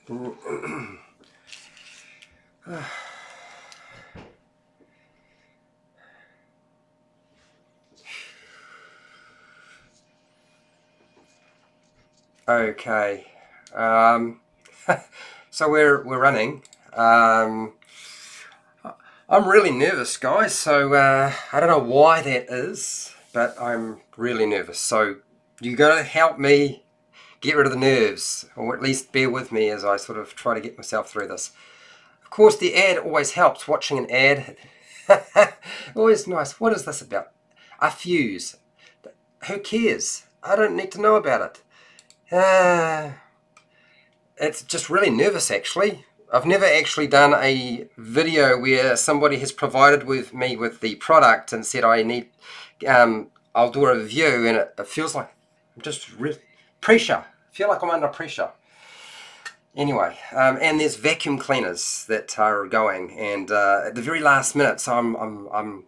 Okay, so we're running. I'm really nervous, guys. So I don't know why that is, but I'm really nervous. So you gotta help me get rid of the nerves, or at least bear with me as I sort of try to get myself through this. Of course, the ad always helps. Watching an ad, always nice. What is this about? A fuse. Who cares? I don't need to know about it. It's just really nervous, actually. I've never actually done a video where somebody has provided me with the product and said I need, I'll do a review, and it feels like I'm just pressure. I feel like I'm under pressure. Anyway, and there's vacuum cleaners that are going, and at the very last minute, so I'm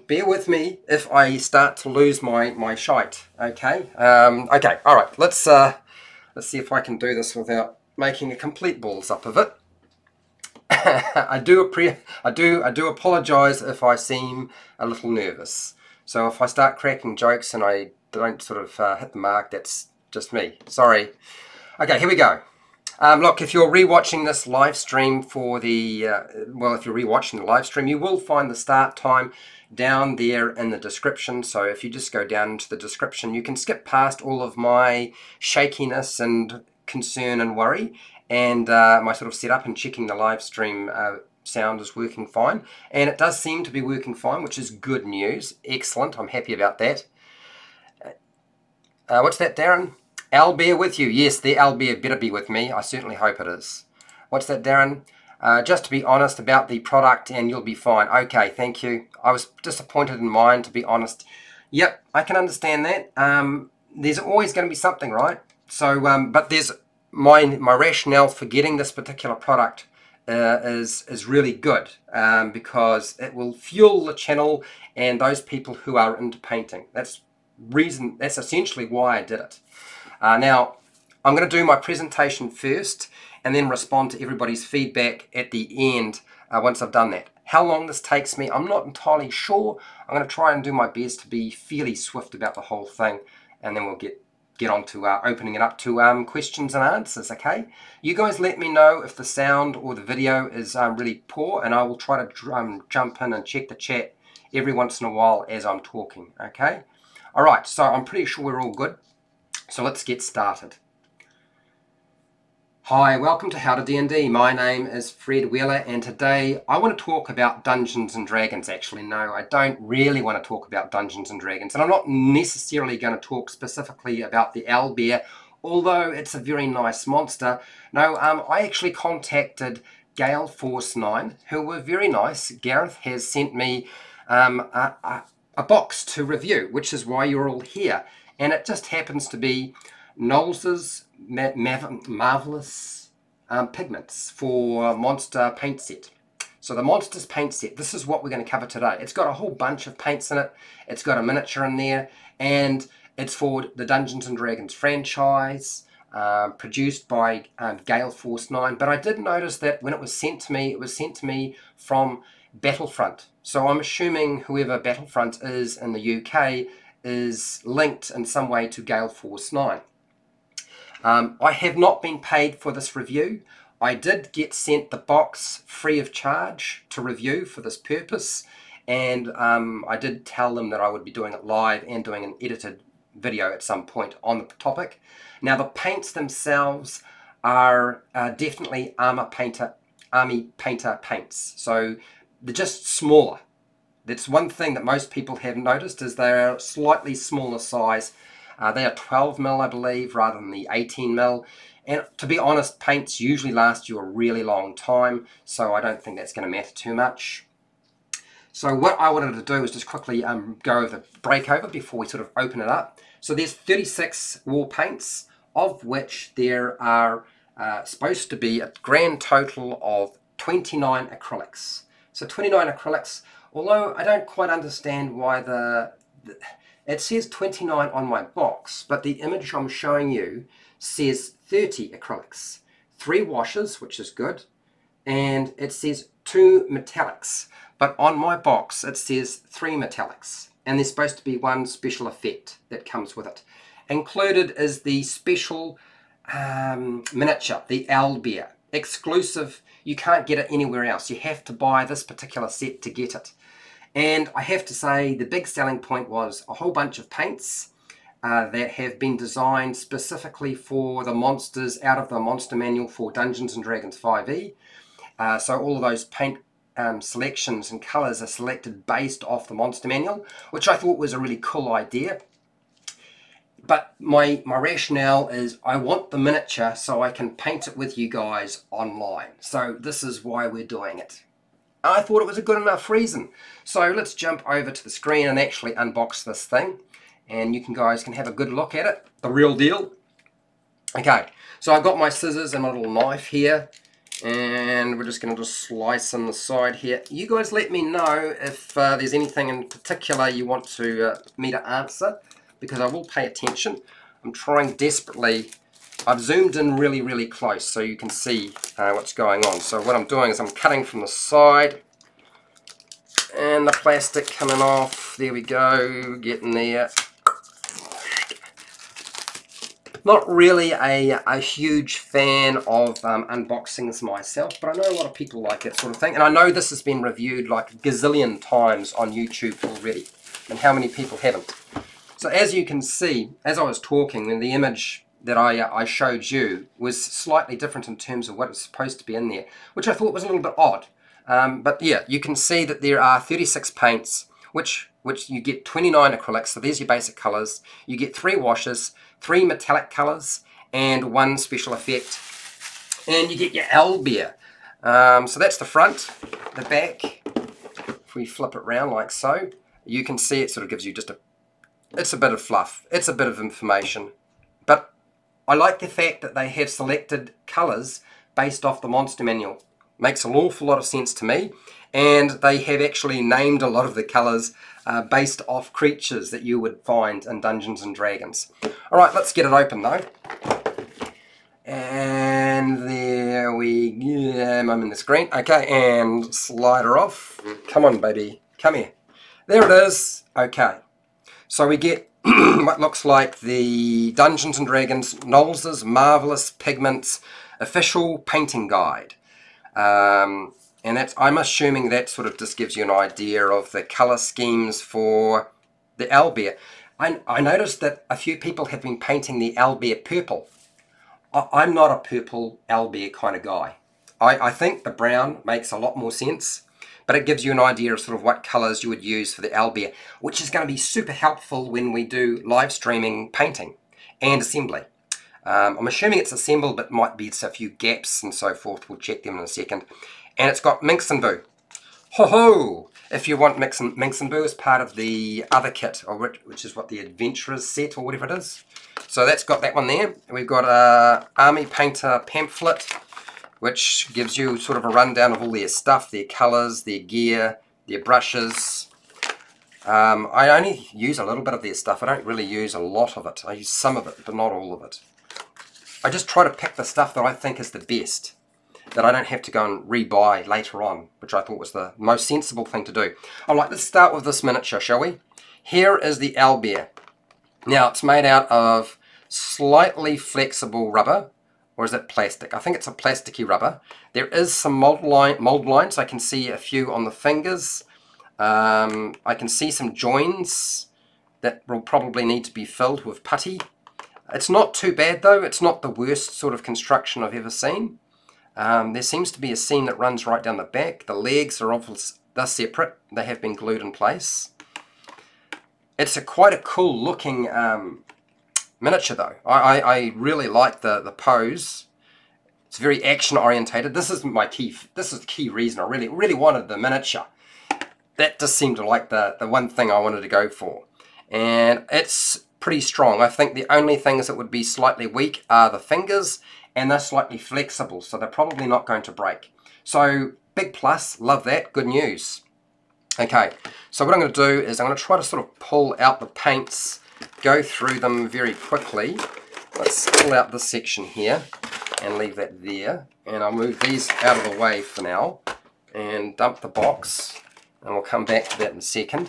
bear with me if I start to lose my shite. Okay. Okay. All right. Let's see if I can do this without making a complete balls up of it. I do apologise if I seem a little nervous. So if I start cracking jokes and I don't sort of hit the mark, that's just me. Sorry. Okay. Here we go. Look, if you're rewatching this live stream for the, well, if you're rewatching the live stream, you will find the start time down there in the description. So if you just go down into the description, you can skip past all of my shakiness and concern and worry, and my sort of setup and checking the live stream sound is working fine. And it does seem to be working fine, which is good news. Excellent. I'm happy about that. What's that, Darren? Albert with you. Yes, the Albert better be with me. I certainly hope it is. What's that, Darren? Just to be honest about the product and you'll be fine. Okay, thank you. I was disappointed in mine, to be honest. Yep, I can understand that. There's always going to be something, right? So, but there's my rationale for getting this particular product is really good, because it will fuel the channel and those people who are into painting. That's essentially why I did it. Now, I'm going to do my presentation first and then respond to everybody's feedback at the end once I've done that. How long this takes me, I'm not entirely sure. I'm going to try and do my best to be fairly swift about the whole thing, and then we'll get on to opening it up to questions and answers, okay? You guys let me know if the sound or the video is really poor, and I will try to jump in and check the chat every once in a while as I'm talking, okay? All right, so I'm pretty sure we're all good. So let's get started. Hi, welcome to HowtoDandD. My name is Fred Wheeler, and today I want to talk about Dungeons and Dragons. Actually, no, I don't really want to talk about Dungeons and Dragons, and I'm not necessarily going to talk specifically about the owlbear, although it's a very nice monster. No, I actually contacted Gale Force 9, who were very nice. Gareth has sent me a box to review, which is why you're all here. And it just happens to be Nolzur's Marvelous Pigments for Monster Paint Set. So the Monsters Paint Set, this is what we're going to cover today. It's got a whole bunch of paints in it. It's got a miniature in there. And it's for the Dungeons and Dragons franchise, produced by Gale Force 9. But I did notice that when it was sent to me from Battlefront. So I'm assuming whoever Battlefront is in the UK is linked in some way to Gale Force 9. I have not been paid for this review. I did get sent the box free of charge to review for this purpose, and I did tell them that I would be doing it live and doing an edited video at some point on the topic. Now the paints themselves are definitely Army Painter paints, so they're just smaller. That's one thing that most people have noticed, is they're slightly smaller size. They are 12mm, I believe, rather than the 18mm. And to be honest, paints usually last you a really long time, so I don't think that's going to matter too much. So what I wanted to do is just quickly go over the breakover before we sort of open it up. So there's 36 wall paints, of which there are supposed to be a grand total of 29 acrylics. So 29 acrylics. Although I don't quite understand why it says 29 on my box, but the image I'm showing you says 30 acrylics. 3 washes, which is good, and it says 2 metallics, but on my box it says 3 metallics, and there's supposed to be 1 special effect that comes with it. Included is the special miniature, the owlbear, exclusive. You can't get it anywhere else. You have to buy this particular set to get it. And I have to say the big selling point was a whole bunch of paints that have been designed specifically for the monsters out of the monster manual for Dungeons & Dragons 5e. So all of those paint selections and colours are selected based off the monster manual, which I thought was a really cool idea. But my rationale is I want the miniature so I can paint it with you guys online. So this is why we're doing it. I thought it was a good enough reason. So let's jump over to the screen and actually unbox this thing. And you guys can have a good look at it. The real deal. Okay, so I've got my scissors and my little knife here. And we're just going to slice on the side here. You guys let me know if there's anything in particular you want me to answer, because I will pay attention. I'm trying desperately. I've zoomed in really close so you can see what's going on. So what I'm doing is I'm cutting from the side, and the plastic coming off. There we go, getting there. Not really a huge fan of unboxings myself, but I know a lot of people like that sort of thing. And I know this has been reviewed like a gazillion times on YouTube already, and how many people haven't. So as you can see, as I was talking, and the image that I showed you was slightly different in terms of what it's supposed to be in there, which I thought was a little bit odd. But yeah, you can see that there are 36 paints, which you get 29 acrylics, so there's your basic colours. You get 3 washes, 3 metallic colours, and 1 special effect. And you get your owlbear. So that's the front. The back, if we flip it around like so, you can see it sort of gives you just it's a bit of fluff. It's a bit of information. But I like the fact that they have selected colours based off the monster manual. Makes an awful lot of sense to me. And they have actually named a lot of the colours based off creatures that you would find in Dungeons & Dragons. Alright, let's get it open though. And there we go. I'm in the screen. Okay, and slide her off. Come on, baby. Come here. There it is. Okay. So we get what looks like the Dungeons & Dragons Nolzur's Marvelous Pigments official painting guide. And I'm assuming that sort of just gives you an idea of the colour schemes for the owlbear. I noticed that a few people have been painting the owlbear purple. I'm not a purple owlbear kind of guy. I think the brown makes a lot more sense, but it gives you an idea of sort of what colours you would use for the owlbear, which is going to be super helpful when we do live streaming painting and assembly. I'm assuming it's assembled, but might be a few gaps and so forth. We'll check them in a second. And it's got Minx and Boo. Ho ho! If you want Minx and Boo as part of the other kit, or which is what the Adventurers set or whatever it is. So that's got that one there. We've got a Army Painter pamphlet, which gives you sort of a rundown of all their stuff, their colours, their gear, their brushes. I only use a little bit of their stuff. I don't really use a lot of it. I use some of it, but not all of it. I just try to pick the stuff that I think is the best, that I don't have to go and rebuy later on, which I thought was the most sensible thing to do. Alright, let's start with this miniature, shall we? Here is the owlbear. Now, it's made out of slightly flexible rubber, or is it plastic? I think it's a plasticky rubber. There is some mold lines. I can see a few on the fingers. I can see some joins that will probably need to be filled with putty. It's not too bad though. It's not the worst sort of construction I've ever seen. There seems to be a seam that runs right down the back. The legs are they're separate. They have been glued in place. It's quite a cool looking miniature though. I really like the pose. It's very action orientated. This is the key reason I really wanted the miniature. That just seemed like the one thing I wanted to go for. And it's pretty strong. I think the only things that would be slightly weak are the fingers, and they're slightly flexible, so they're probably not going to break. So big plus, love that, good news. Okay, so what I'm going to do is I'm going to try to sort of pull out the paints, go through them very quickly. Let's pull out this section here. and leave that there. And I'll move these out of the way for now and dump the box, and we'll come back to that in a second.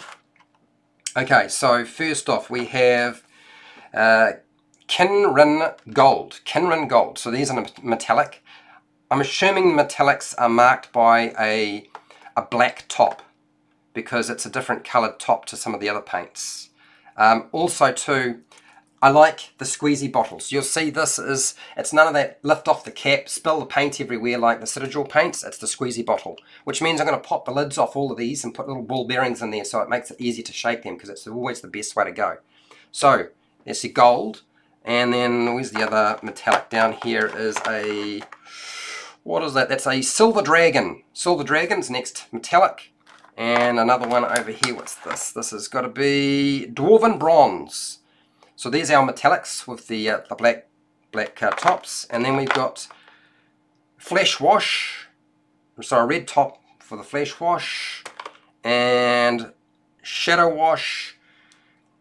Okay, so first off we have Kinrin Gold. Kinrin Gold. So these are metallic. I'm assuming metallics are marked by a black top, because it's a different coloured top to some of the other paints. Also too, I like the squeezy bottles. You'll see this is, it's none of that lift off the cap, spill the paint everywhere like the Citadel paints. It's the squeezy bottle, which means I'm going to pop the lids off all of these and put little ball bearings in there, so it makes it easy to shape them, because it's always the best way to go. So there's the gold, and then where's the other metallic? Down here is a, what is that? That's a Silver Dragon. Silver Dragon's next metallic. And another one over here, what's this? This has got to be Dwarven Bronze. So there's our metallics with the black tops. And then we've got Flesh Wash, so a red top for the Flesh Wash, and Shadow Wash.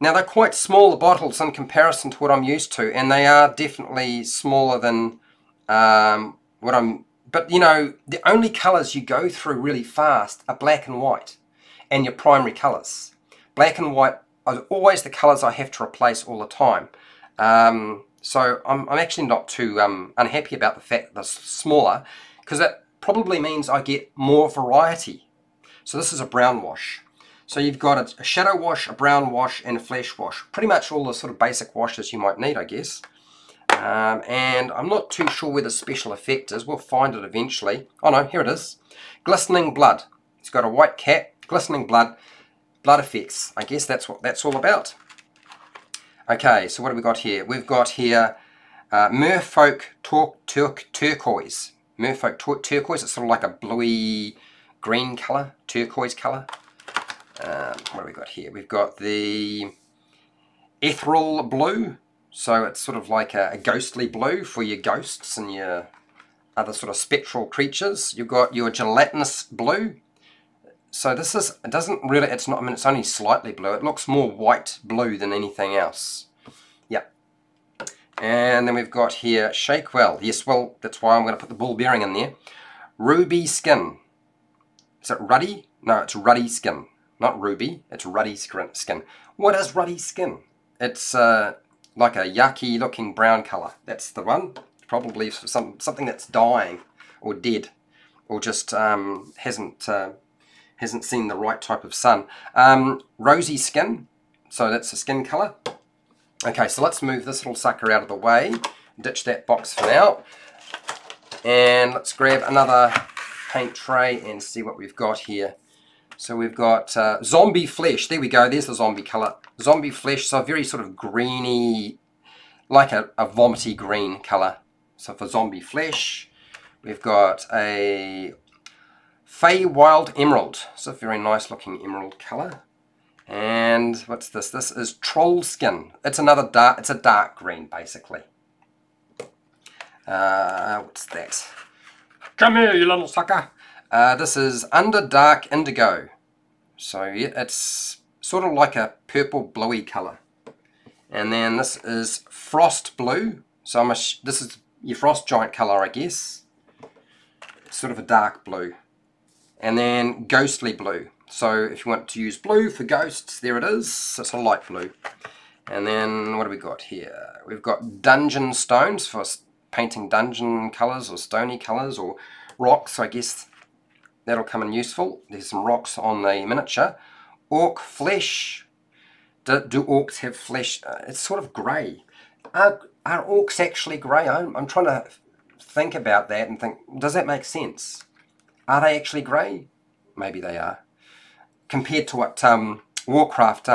Now they're quite small, the bottles, in comparison to what I'm used to, and they are definitely smaller than what I'm... But, you know, the only colours you go through really fast are black and white, and your primary colours. Black and white are always the colours I have to replace all the time. So I'm actually not too unhappy about the fact that they're smaller, because that probably means I get more variety. So this is a brown wash. So you've got a shadow wash, a brown wash, and a flesh wash. Pretty much all the sort of basic washes you might need, I guess. And I'm not too sure where the special effect is. We'll find it eventually. Oh no, here it is. Glistening Blood. It's got a white cap, glistening blood, blood effects. I guess that's what that's all about. Okay, so what have we got here? We've got here Merfolk Turquoise. Merfolk Turquoise. It's sort of like a bluey green colour, turquoise colour. What have we got here? We've got the Ethereal Blue. So it's sort of like a ghostly blue for your ghosts and your other sort of spectral creatures. You've got your Gelatinous Blue. So this is, it doesn't really, it's not, I mean, it's only slightly blue. It looks more white blue than anything else. Yep. And then we've got here Shake Well. Yes, well, that's why I'm going to put the ball bearing in there. Ruby Skin. Is it ruddy? No, it's ruddy skin. Not ruby, it's ruddy skin. What is ruddy skin? It's like a yucky looking brown colour. That's the one. Probably something that's dying or dead, or just hasn't seen the right type of sun. Rosy Skin. So that's the skin colour. Okay, so let's move this little sucker out of the way. Ditch that box for now. And let's grab another paint tray and see what we've got here. So we've got Zombie Flesh. There we go. There's the zombie colour. Zombie Flesh. So a very sort of greeny, like a vomity green colour. So for Zombie Flesh, we've got a Fey Wild Emerald. It's a very nice looking emerald colour. And what's this? This is Troll Skin. It's another dark. It's a dark green basically. What's that? Come here, you little sucker. This is Underdark Indigo. So yeah, it's sort of like a purple bluey colour. And then this is Frost Blue. So this is your Frost Giant colour, I guess. It's sort of a dark blue. And then Ghostly Blue. So if you want to use blue for ghosts, there it is. It's a light blue. And then what have we got here? We've got Dungeon Stones for painting dungeon colours or stony colours or rocks, I guess. That'll come in useful. There's some rocks on the miniature. Orc Flesh. Do orcs have flesh? It's sort of grey. Are orcs actually grey? I'm trying to think about that and think, does that make sense? Are they actually grey? Maybe they are. Compared to what Warcraft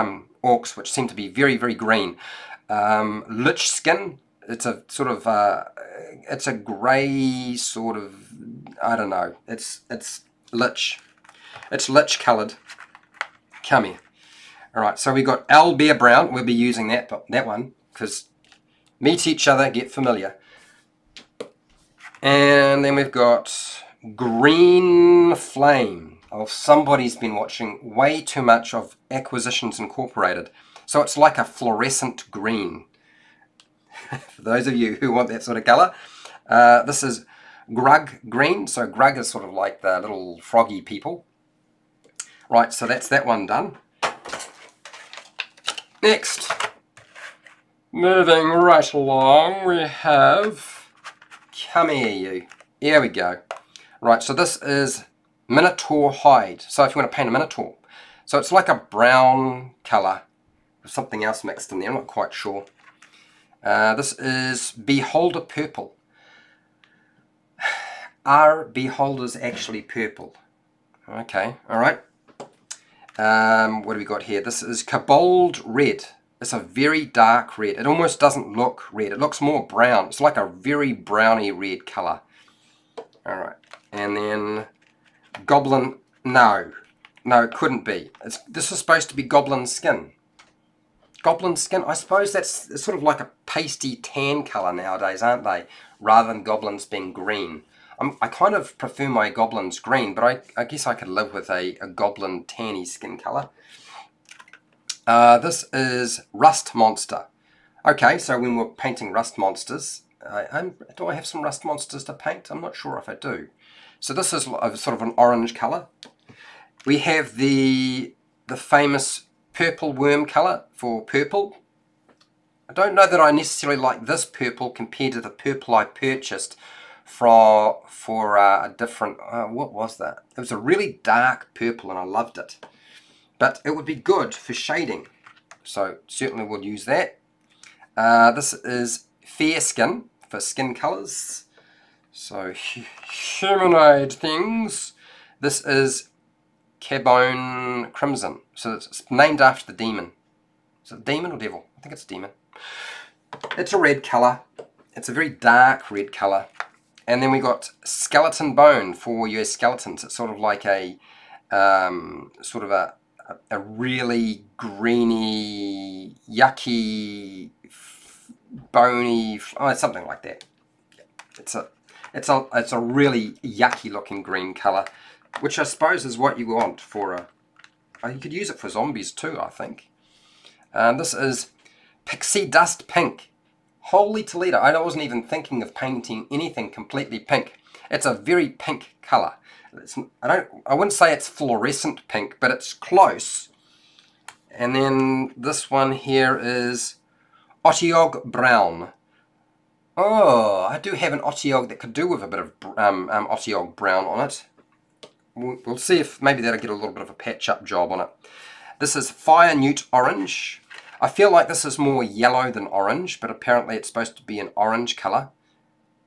orcs, which seem to be very, very green. Lich Skin. It's a sort of, it's a grey sort of, I don't know. It's lich. It's lich coloured. Come here. Alright, so we've got Owlbear Brown. We'll be using that one, because meet each other, get familiar. And then we've got Green Flame. Oh, somebody's been watching way too much of Acquisitions Incorporated. So it's like a fluorescent green. For those of you who want that sort of colour. This is Grug Green. So Grug is sort of like the little froggy people. Right, so that's that one done. Next, moving right along, we have, come here you, here we go. Right, so this is Minotaur Hide. So if you want to paint a Minotaur. So it's like a brown colour with something else mixed in there, I'm not quite sure. This is Beholder Purple. Are beholders actually purple? Okay, alright. What do we got here? This is Kobold Red. It's a very dark red. It almost doesn't look red. It looks more brown. It's like a very browny red colour. Alright. And then Goblin... No, it couldn't be. This is supposed to be Goblin Skin. Goblin Skin? I suppose that's sort of like a pasty tan colour nowadays, aren't they? Rather than goblins being green. I kind of prefer my goblins green, but I guess I could live with a goblin tanny skin colour. This is Rust Monster. Okay, so when we're painting rust monsters, do I have some rust monsters to paint? I'm not sure if I do. So this is sort of an orange colour. We have the famous purple worm colour for purple. I don't know that I necessarily like this purple compared to the purple I purchased for a different, what was that? It was a really dark purple and I loved it. But it would be good for shading. So certainly we'll use that. This is Fair Skin for skin colours. So humanoid things. This is Cabone Crimson. So it's named after the demon. Is it demon or devil? I think it's demon. It's a red colour. It's a very dark red colour. And then we got Skeleton Bone for your skeletons. It's sort of like a a really greeny, yucky, bony, something like that. It's a really yucky looking green colour, which I suppose is what you want for you could use it for zombies too, I think. This is Pixie Dust Pink. Holy Toledo, I wasn't even thinking of painting anything completely pink. It's a very pink colour. I wouldn't say it's fluorescent pink, but it's close. And then this one here is Oshi Oak Brown. Oh, I do have an Oshi Oak that could do with a bit of Oshi Oak Brown on it. We'll see if maybe that'll get a little bit of a patch-up job on it. This is Fire Newt Orange. I feel like this is more yellow than orange, but apparently it's supposed to be an orange colour.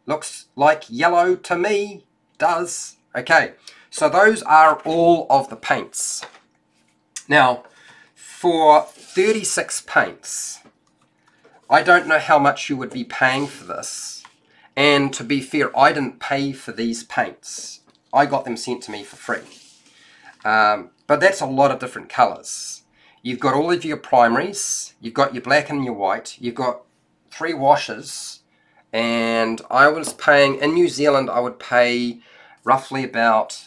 Looks like yellow to me. Does. Okay, so those are all of the paints. Now, for 36 paints, I don't know how much you would be paying for this. And to be fair, I didn't pay for these paints. I got them sent to me for free. But that's a lot of different colours. You've got all of your primaries, you've got your black and your white, you've got 3 washes, and I was paying, in New Zealand, I would pay roughly about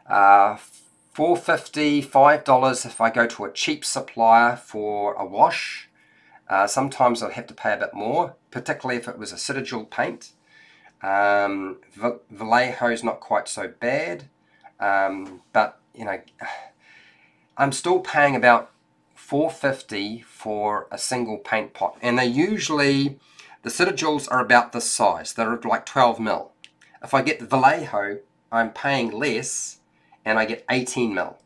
$4.50, $5 if I go to a cheap supplier for a wash. Sometimes I'd have to pay a bit more, particularly if it was a Citadel paint. Vallejo's not quite so bad, but you know, I'm still paying about $4.50 for a single paint pot, and they usually, the Citadels are about this size. They're like 12 mil. If I get the Vallejo, I'm paying less, and I get 18 mil.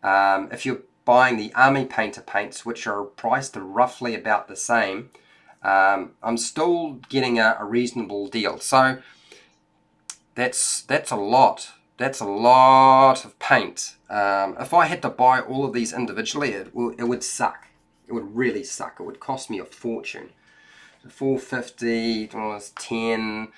If you're buying the Army Painter paints, which are priced roughly about the same, I'm still getting a reasonable deal. So that's a lot. That's a lot of paint. If I had to buy all of these individually, it would suck. It would really suck. It would cost me a fortune. $4.50, $10,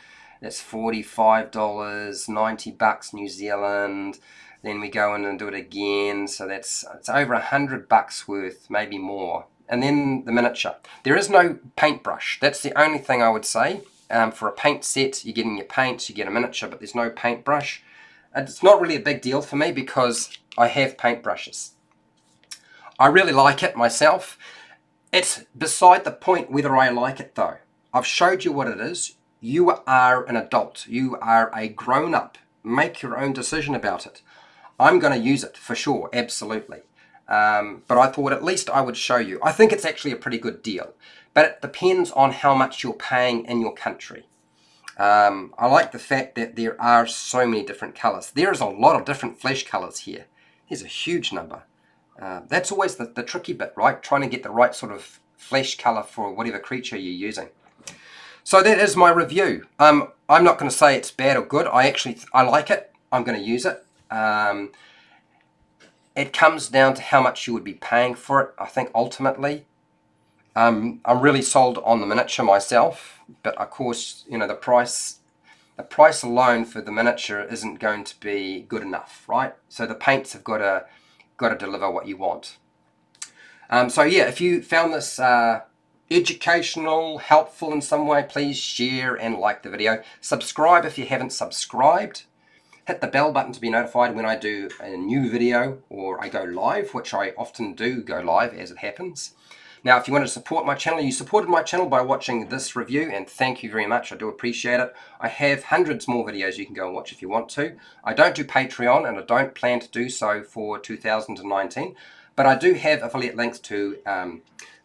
that's $45, 90 bucks New Zealand. Then we go in and do it again, so it's over $100 worth, maybe more. And then the miniature. There is no paintbrush. That's the only thing I would say. For a paint set, you're getting your paints, you get a miniature, but there's no paintbrush. It's not really a big deal for me because I have paintbrushes. I really like it myself. It's beside the point whether I like it though. I've showed you what it is. You are an adult. You are a grown-up. Make your own decision about it. I'm going to use it for sure, absolutely. But I thought at least I would show you. I think it's actually a pretty good deal, but it depends on how much you're paying in your country. I like the fact that there are so many different colours. There is a lot of different flesh colours here. There's a huge number. That's always the tricky bit, right? Trying to get the right sort of flesh colour for whatever creature you're using. So that is my review. I'm not going to say it's bad or good. I like it. I'm going to use it. It comes down to how much you would be paying for it, I think, ultimately. I'm really sold on the miniature myself, but of course, you know, the price alone for the miniature isn't going to be good enough, right? So the paints have got to deliver what you want. So yeah, if you found this educational, helpful in some way, please share and like the video. Subscribe if you haven't subscribed. Hit the bell button to be notified when I do a new video or I go live, which I often do go live as it happens. Now, if you want to support my channel, you supported my channel by watching this review, and thank you very much. I do appreciate it. I have hundreds more videos you can go and watch if you want to. I don't do Patreon, and I don't plan to do so for 2019, but I do have affiliate links to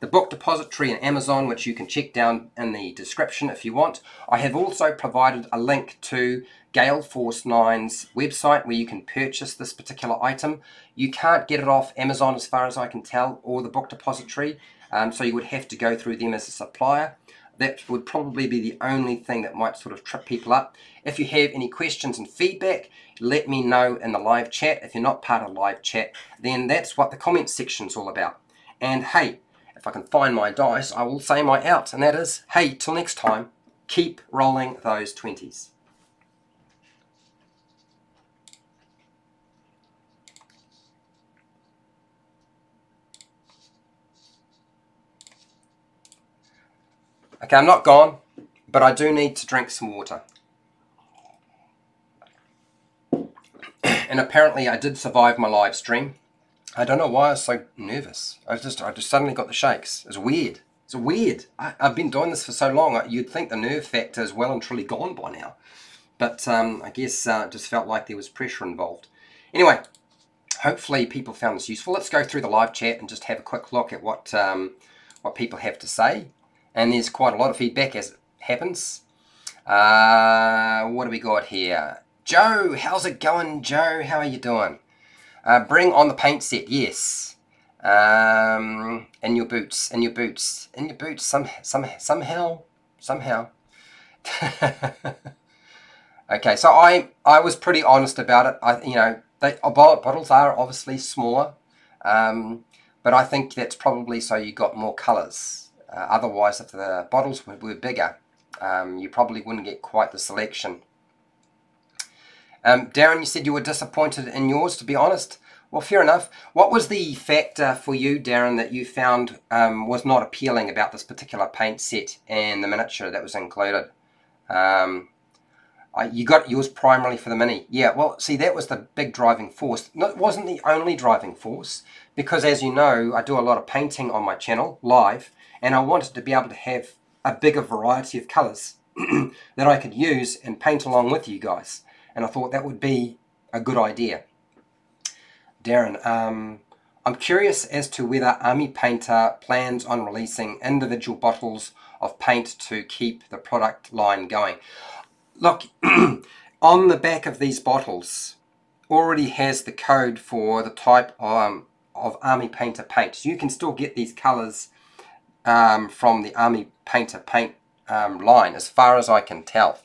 the book depository and Amazon, which you can check down in the description if you want. I have also provided a link to Gale Force 9's website where you can purchase this particular item. You can't get it off Amazon as far as I can tell, or the book depository. So you would have to go through them as a supplier. That would probably be the only thing that might sort of trip people up. If you have any questions and feedback, let me know in the live chat. If you're not part of live chat, then that's what the comments section is all about. And hey, if I can find my dice, I will say my out, and that is, hey, till next time, keep rolling those 20s. Okay, I'm not gone, but I do need to drink some water. And apparently I did survive my live stream. I don't know why I was so nervous. I just suddenly got the shakes. It's weird. It's weird. I've been doing this for so long. You'd think the nerve factor is well and truly gone by now. But I guess it just felt like there was pressure involved. Anyway, hopefully people found this useful. Let's go through the live chat and just have a quick look at what people have to say. And there's quite a lot of feedback as it happens. What do we got here? Joe, how's it going, Joe? How are you doing? Bring on the paint set, yes. In your boots, somehow. Okay, so I was pretty honest about it. Bottles are obviously smaller, but I think that's probably so you got more colours. Otherwise, if the bottles were bigger, you probably wouldn't get quite the selection. Darren, you said you were disappointed in yours, to be honest. Well, fair enough. What was the factor for you, Darren, that you found was not appealing about this particular paint set and the miniature that was included? You got yours primarily for the mini. Yeah, well, see, that was the big driving force. No, it wasn't the only driving force, because as you know, I do a lot of painting on my channel, live, and I wanted to be able to have a bigger variety of colours that I could use and paint along with you guys. And I thought that would be a good idea. Darren, I'm curious as to whether Army Painter plans on releasing individual bottles of paint to keep the product line going. Look, on the back of these bottles already has the code for the type of Army Painter paint. So you can still get these colours from the Army Painter paint line, as far as I can tell.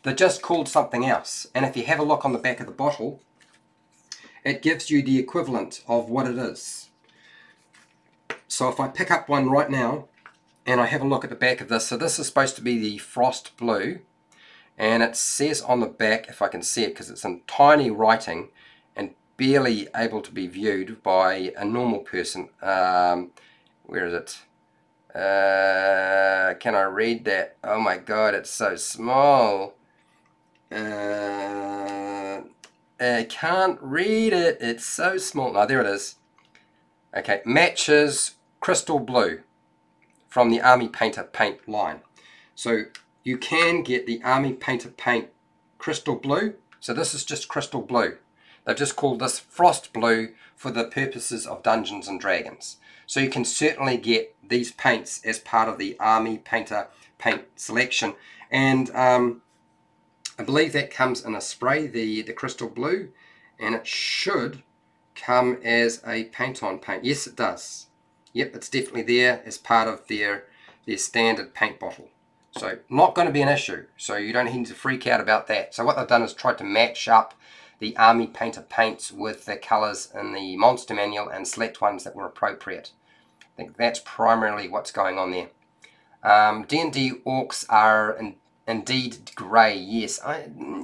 They're just called something else, and if you have a look on the back of the bottle, it gives you the equivalent of what it is. So if I pick up one right now and I have a look at the back of this, so this is supposed to be the Frost Blue, and it says on the back, if I can see it because it's in tiny writing and barely able to be viewed by a normal person. Where is it? Can I read that? Oh my god, it's so small. I can't read it. It's so small. No, there it is. Okay, matches Crystal Blue from the Army Painter paint line. So you can get the Army Painter Paint Crystal Blue. So this is just Crystal Blue. They've just called this Frost Blue for the purposes of Dungeons and Dragons. So you can certainly get these paints as part of the Army Painter Paint selection. And I believe that comes in a spray, the Crystal Blue, and it should come as a paint-on paint. Yes, it does. Yep, it's definitely there as part of their standard paint bottle. So not going to be an issue, so you don't need to freak out about that. So what they've done is tried to match up the Army Painter paints with the colours in the monster manual and select ones that were appropriate. I think that's primarily what's going on there. D&D orcs are indeed grey, yes.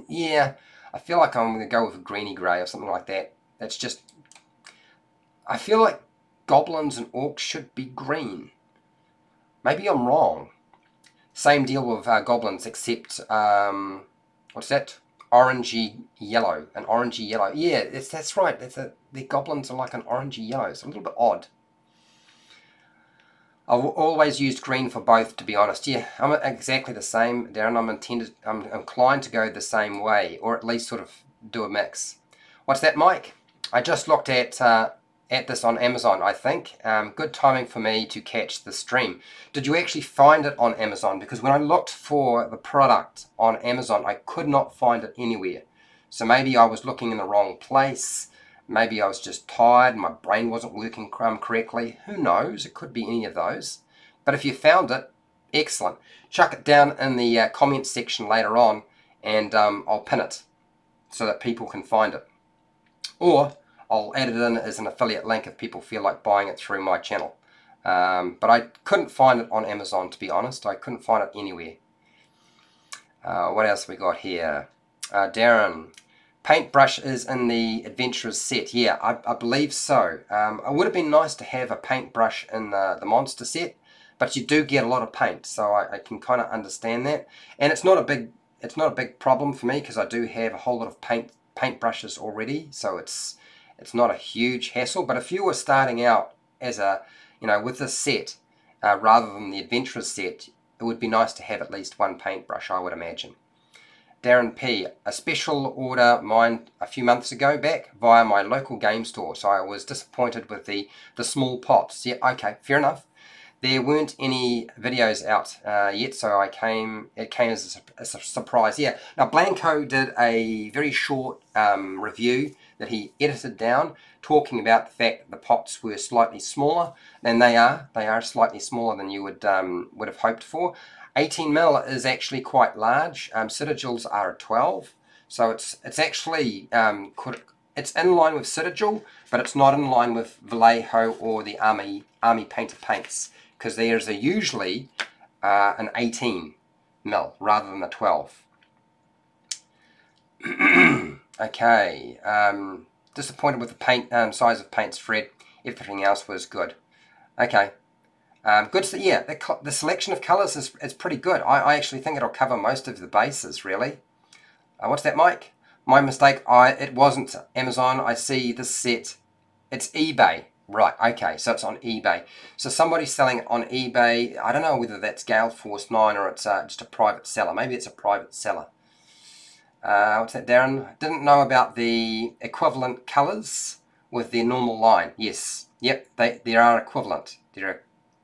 Yeah, I feel like I'm going to go with a greeny grey or something like that. That's just... I feel like goblins and orcs should be green. Maybe I'm wrong. Same deal with goblins, except, what's that? Orangey yellow. An orangey yellow. Yeah, that's right. The goblins are like an orangey yellow. It's a little bit odd. I've always used green for both, to be honest. Yeah, I'm exactly the same, Darren. I'm inclined to go the same way, or at least sort of do a mix. What's that, Mike? I just looked at this on Amazon, I think. Good timing for me to catch the stream. Did you actually find it on Amazon? Because when I looked for the product on Amazon, I could not find it anywhere. So maybe I was looking in the wrong place. Maybe I was just tired, my brain wasn't working correctly. Who knows? It could be any of those. But if you found it, excellent. Chuck it down in the comments section later on, and I'll pin it so that people can find it. Or I'll add it in as an affiliate link if people feel like buying it through my channel. But I couldn't find it on Amazon, to be honest. I couldn't find it anywhere. What else have we got here? Darren, paintbrush is in the Adventurers set. Yeah, I believe so. It would have been nice to have a paintbrush in the monster set, but you do get a lot of paint, so I can kind of understand that. And it's not a big problem for me because I do have a whole lot of paintbrushes already, so it's not a huge hassle. But if you were starting out as with this set rather than the Adventurers set, it would be nice to have at least one paintbrush, I would imagine. Darren P, a special order mine a few months ago back via my local game store, so I was disappointed with the small pots. Yeah, okay, fair enough. There weren't any videos out yet, so it came as a surprise. Yeah, now Blanco did a very short review that he edited down, talking about the fact that the pots were slightly smaller than they are. They are slightly smaller than you would have hoped for. 18mm is actually quite large. Citadels are a 12, so it's actually it's in line with Citadel, but it's not in line with Vallejo or the Army Painter paints, because there's usually an 18mm rather than the 12. Okay, disappointed with the paint size of paints, Fred. Everything else was good. Okay. Good. So yeah, the selection of colours is pretty good. I actually think it'll cover most of the bases, really. What's that, Mike? My mistake. It wasn't Amazon. I see this set. It's eBay. Right. Okay. So it's on eBay. So somebody's selling it on eBay. I don't know whether that's Gale Force 9 or it's just a private seller. Maybe it's a private seller. What's that, Darren? Didn't know about the equivalent colours with their normal line. Yes. Yep. They are equivalent.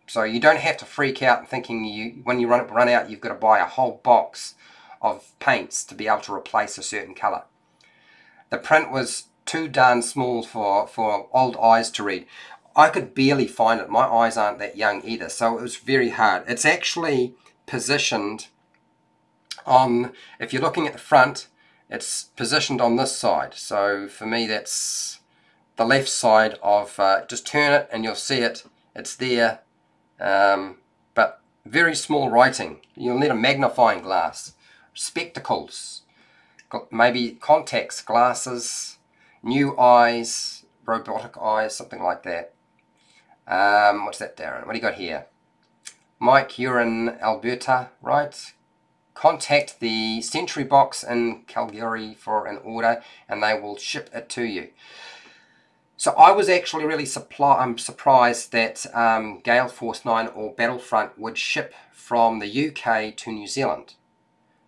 So you don't have to freak out thinking when you run out you've got to buy a whole box of paints to be able to replace a certain colour. The print was too darn small for old eyes to read. I could barely find it. My eyes aren't that young either, so it was very hard. It's actually positioned on, if you're looking at the front, it's positioned on this side. So for me that's the left side of, just turn it and you'll see it. It's there. But very small writing. You'll need a magnifying glass, spectacles, maybe contacts, glasses, new eyes, robotic eyes, something like that. What's that, Darren? What do you got here? Mike, you're in Alberta, right? Contact the Century Box in Calgary for an order and they will ship it to you. So I was actually really surprised that Gale Force 9 or Battlefront would ship from the UK to New Zealand.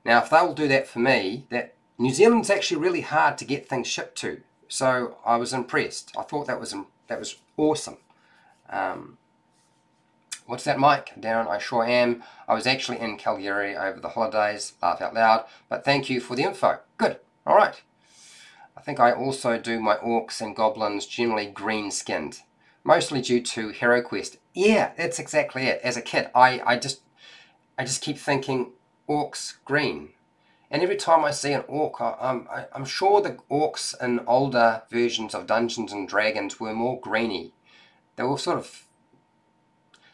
Now, if they'll do that for me, that New Zealand's actually really hard to get things shipped to. So I was impressed. I thought that was awesome. What's that, Mike? Darren, I sure am. I was actually in Calgary over the holidays, laugh out loud, but thank you for the info. Good. All right. I think I also do my orcs and goblins generally green-skinned, mostly due to HeroQuest. Yeah, that's exactly it. As a kid, I just keep thinking orcs green. And every time I see an orc, I'm sure the orcs in older versions of Dungeons and Dragons were more greeny. They were sort of,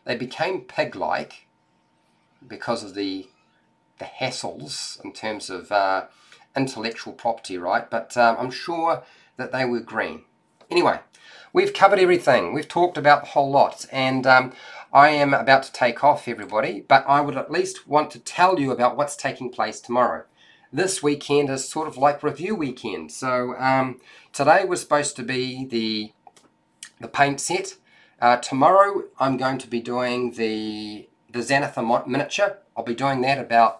they became pig-like because of the hassles in terms of intellectual property, right? But I'm sure that they were green. Anyway, we've covered everything. We've talked about the whole lot, and I am about to take off, everybody, but I would at least want to tell you about what's taking place tomorrow. This weekend is sort of like review weekend. So today was supposed to be the paint set. Tomorrow I'm going to be doing the Xanatha miniature. I'll be doing that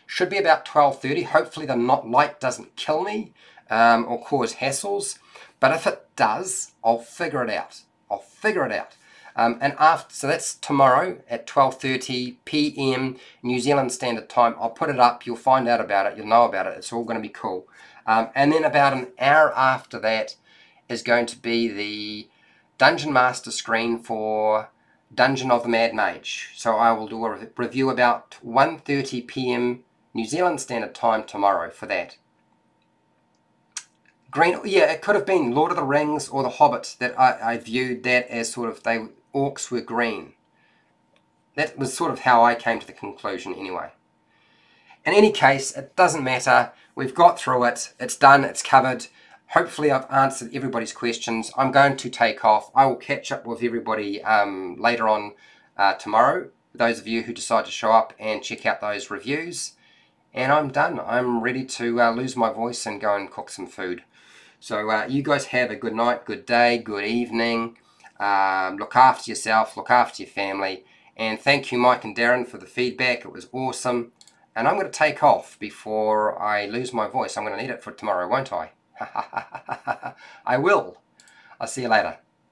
should be about 12:30. Hopefully the light doesn't kill me or cause hassles. But if it does, I'll figure it out. I'll figure it out. So that's tomorrow at 12:30 p.m. New Zealand Standard Time. I'll put it up. You'll find out about it. You'll know about it. It's all going to be cool. And then about an hour after that is going to be the Dungeon Master screen for Dungeon of the Mad Mage. So I will do a review about 1:30 p.m. New Zealand Standard Time tomorrow for that. Green, yeah, it could have been Lord of the Rings or The Hobbit that I viewed that as sort of orcs were green. That was sort of how I came to the conclusion anyway. In any case, it doesn't matter. We've got through it. It's done. It's covered. Hopefully I've answered everybody's questions. I'm going to take off. I will catch up with everybody later on tomorrow. Those of you who decide to show up and check out those reviews. And I'm done. I'm ready to lose my voice and go and cook some food. So you guys have a good night, good day, good evening. Look after yourself, look after your family. And thank you, Mike and Darren, for the feedback. It was awesome. And I'm going to take off before I lose my voice. I'm going to need it for tomorrow, won't I? I will. I'll see you later.